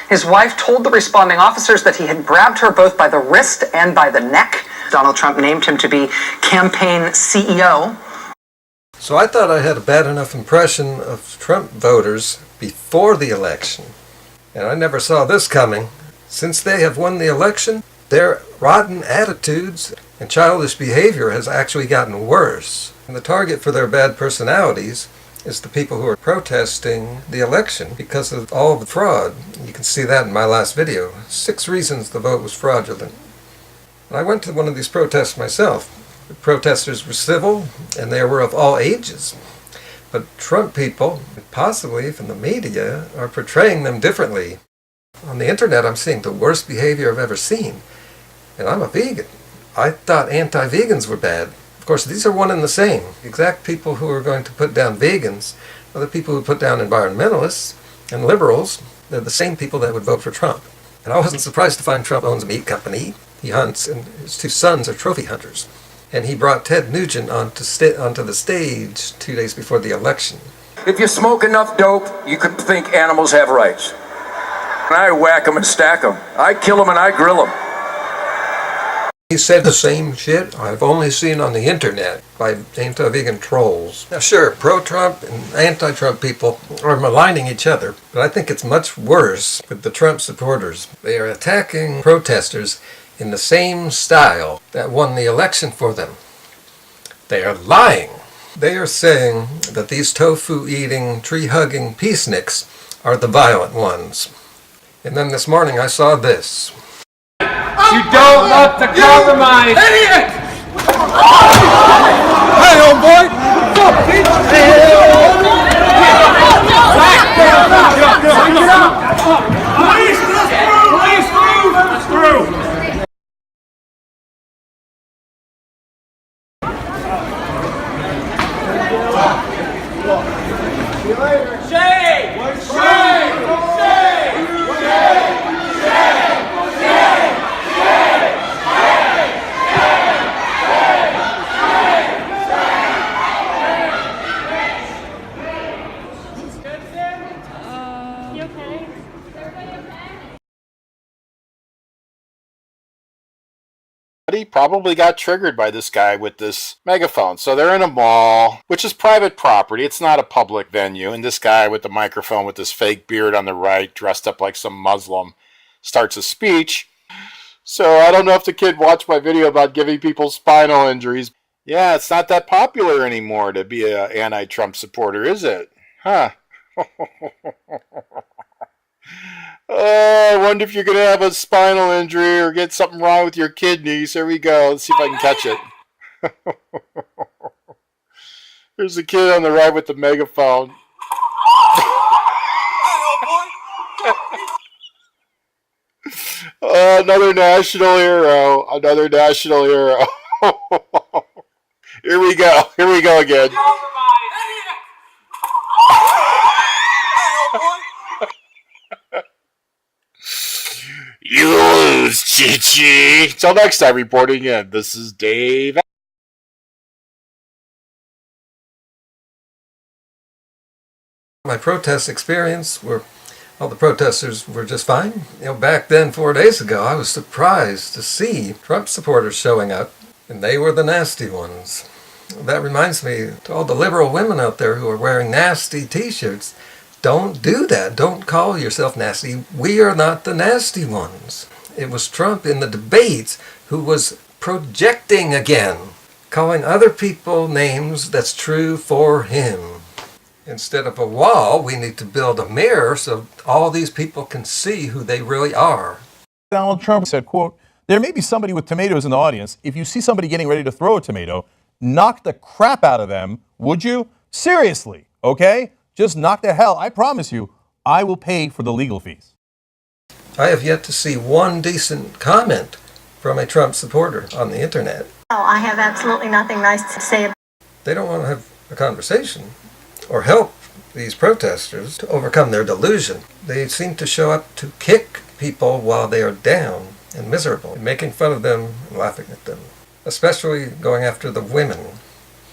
His wife told the responding officers that he had grabbed her both by the wrist and by the neck. Donald Trump named him to be campaign CEO. So I thought I had a bad enough impression of Trump voters before the election. And I never saw this coming. Since they have won the election, their rotten attitudes and childish behavior has actually gotten worse. And the target for their bad personalities is the people who are protesting the election because of all the fraud. You can see that in my last video. 6 reasons the vote was fraudulent. And I went to one of these protests myself. The protesters were civil and they were of all ages. But Trump people, possibly from the media, are portraying them differently. On the internet I'm seeing the worst behavior I've ever seen. And I'm a vegan. I thought anti-vegans were bad. Of course, these are one and the same. The exact people who are going to put down vegans are the people who put down environmentalists and liberals. They're the same people that would vote for Trump. And I wasn't surprised to find Trump owns a meat company. He hunts, and his 2 sons are trophy hunters. And he brought Ted Nugent onto the stage 2 days before the election. If you smoke enough dope, you could think animals have rights. And I whack them and stack them. I kill them and I grill them. He said the same shit I've only seen on the internet by anti-vegan trolls. Now sure, pro-Trump and anti-Trump people are maligning each other, but I think it's much worse with the Trump supporters. They are attacking protesters in the same style that won the election for them. They are lying. They are saying that these tofu-eating, tree-hugging peaceniks are the violent ones. And then this morning I saw this. You don't want to compromise! Idiot! Hey, homeboy! Police through! See you later. Shade! He probably got triggered by this guy with this megaphone. So they're in a mall, which is private property. It's not a public venue. And this guy with the microphone with this fake beard on the right, dressed up like some Muslim, starts a speech. So I don't know if the kid watched my video about giving people spinal injuries. Yeah, it's not that popular anymore to be an anti-Trump supporter, is it? Huh. Oh, I wonder if you're going to have a spinal injury or get something wrong with your kidneys. Here we go. Let's see if I can catch it. Here's the kid on the right with the megaphone. Oh, another national hero. Another national hero. Here we go. Here we go again. You lose, Chi-Chi. Till next time, reporting in. This is Dave. My protest experience were all the protesters were just fine. Back then, 4 days ago, I was surprised to see Trump supporters showing up, and they were the nasty ones. That reminds me to all the liberal women out there who are wearing nasty t-shirts. Don't do that. Don't call yourself nasty. We are not the nasty ones. It was Trump in the debates who was projecting again, calling other people names that's true for him. Instead of a wall, we need to build a mirror so all these people can see who they really are. Donald Trump said, quote, "There may be somebody with tomatoes in the audience. If you see somebody getting ready to throw a tomato, knock the crap out of them, would you? Seriously, okay? Just knock the hell. I promise you, I will pay for the legal fees." I have yet to see one decent comment from a Trump supporter on the internet. Oh, I have absolutely nothing nice to say. They don't want to have a conversation or help these protesters to overcome their delusion. They seem to show up to kick people while they are down and miserable, and making fun of them and laughing at them, especially going after the women.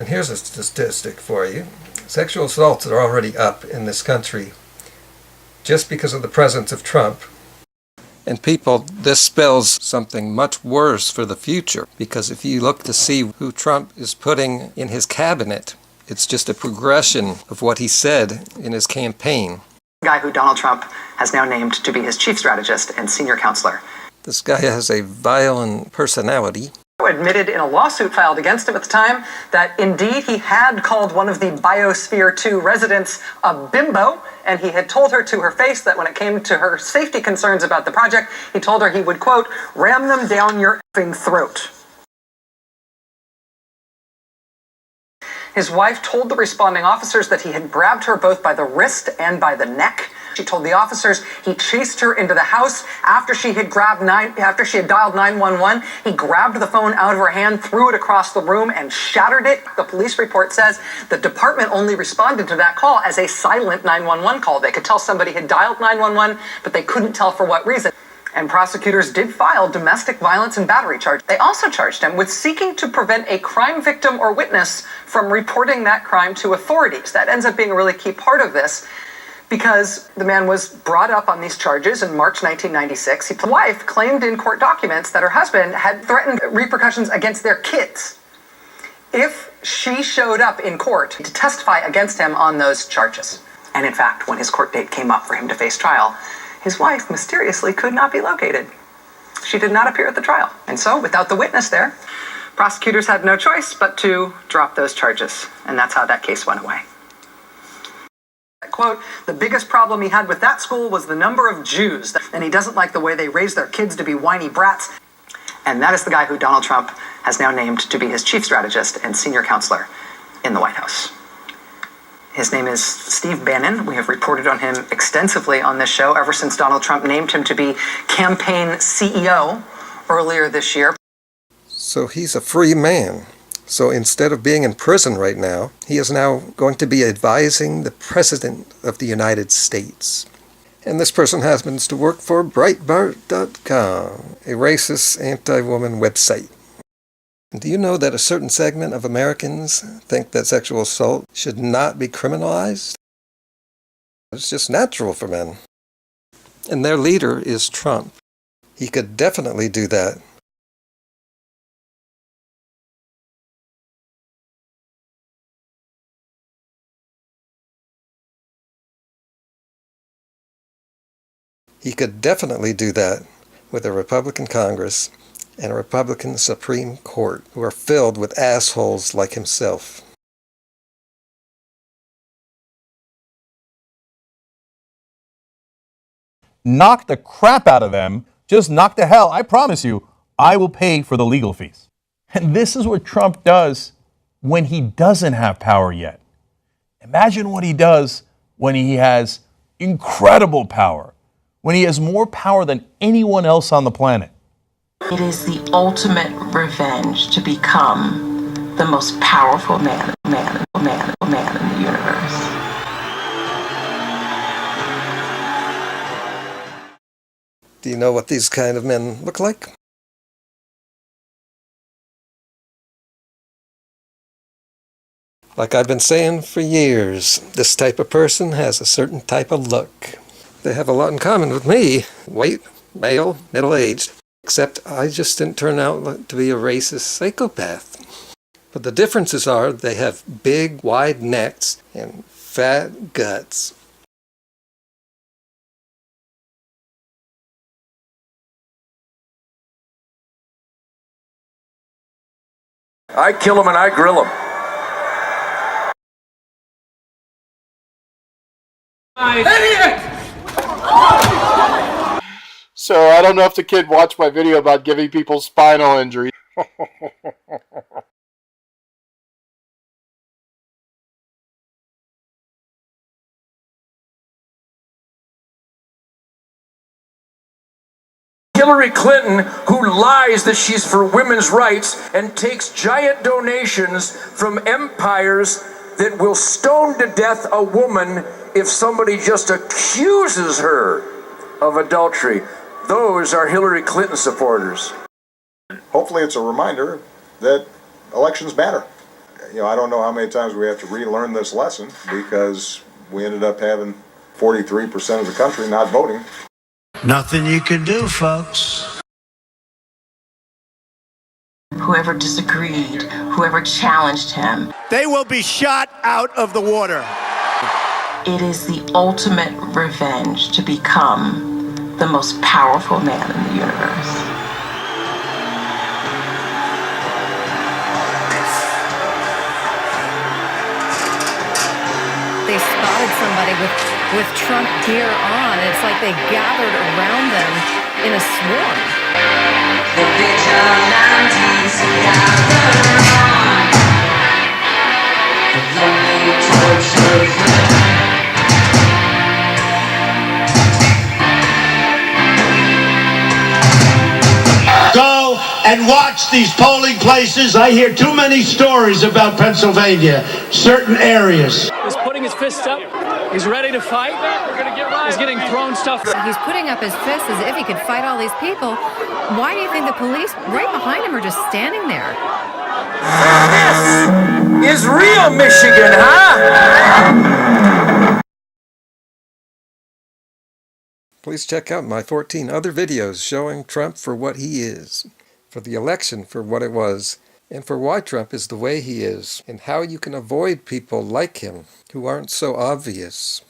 And here's a statistic for you. Sexual assaults are already up in this country just because of the presence of Trump And people, this spells something much worse for the future, because if you look to see who Trump is putting in his cabinet, it's just a progression of what he said in his campaign. The guy who Donald Trump has now named to be his chief strategist and senior counselor. This guy has a violent personality. Admitted in a lawsuit filed against him at the time that indeed he had called one of the Biosphere 2 residents a bimbo, and he had told her to her face that when it came to her safety concerns about the project, he told her he would, quote, ram them down your effing throat. His wife told the responding officers that he had grabbed her both by the wrist and by the neck. She told the officers he chased her into the house after she had dialed 911. He grabbed the phone out of her hand, threw it across the room, and shattered it. The police report says the department only responded to that call as a silent 911 call. They could tell somebody had dialed 911, but they couldn't tell for what reason. And prosecutors did file domestic violence and battery charges. They also charged him with seeking to prevent a crime victim or witness from reporting that crime to authorities. That ends up being a really key part of this, because the man was brought up on these charges in March 1996. His wife claimed in court documents that her husband had threatened repercussions against their kids if she showed up in court to testify against him on those charges. And in fact, when his court date came up for him to face trial, his wife mysteriously could not be located. She did not appear at the trial. And so, without the witness there, prosecutors had no choice but to drop those charges. And that's how that case went away. Quote, the biggest problem he had with that school was the number of Jews, and he doesn't like the way they raise their kids to be whiny brats. And that is the guy who Donald Trump has now named to be his chief strategist and senior counselor in the White House. His name is Steve Bannon. We have reported on him extensively on this show ever since Donald Trump named him to be campaign CEO earlier this year. So he's a free man. So instead of being in prison right now, he is now going to be advising the President of the United States. And this person happens to work for Breitbart.com, a racist anti-woman website. And do you know that a certain segment of Americans think that sexual assault should not be criminalized? It's just natural for men. And their leader is Trump. He could definitely do that. He could definitely do that with a Republican Congress and a Republican Supreme Court who are filled with assholes like himself. Knock the crap out of them. Just knock the hell. I promise you, I will pay for the legal fees. And this is what Trump does when he doesn't have power yet. Imagine what he does when he has incredible power, when he has more power than anyone else on the planet. It is the ultimate revenge to become the most powerful man in the universe. Do you know what these kind of men look like? Like I've been saying for years, this type of person has a certain type of look. They have a lot in common with me. White, male, middle-aged. Except I just didn't turn out to be a racist psychopath. But the differences are they have big, wide necks and fat guts. I kill them and I grill them. Idiot! So I don't know if the kid watched my video about giving people spinal injury. Hillary Clinton, who lies that she's for women's rights and takes giant donations from empires that will stone to death a woman if somebody just accuses her of adultery. Those are Hillary Clinton supporters. Hopefully it's a reminder that elections matter. You know, I don't know how many times we have to relearn this lesson because we ended up having 43% of the country not voting. Nothing you can do, folks. Whoever disagreed, whoever challenged him, They will be shot out of the water. it is the ultimate revenge to become the most powerful man in the universe. They spotted somebody with Trump gear on. It's like they gathered around them in a swarm. The vigilantes gather on. The lonely tortured. Go and watch these polling places. I hear too many stories about Pennsylvania, certain areas. He's putting his fists up. He's ready to fight. He's getting thrown stuff. He's putting up his fist as if he could fight all these people. Why do you think the police right behind him are just standing there? This is real Michigan, huh? Please check out my 14 other videos showing Trump for what he is, for the election for what it was, and for why Trump is the way he is, and how you can avoid people like him who aren't so obvious.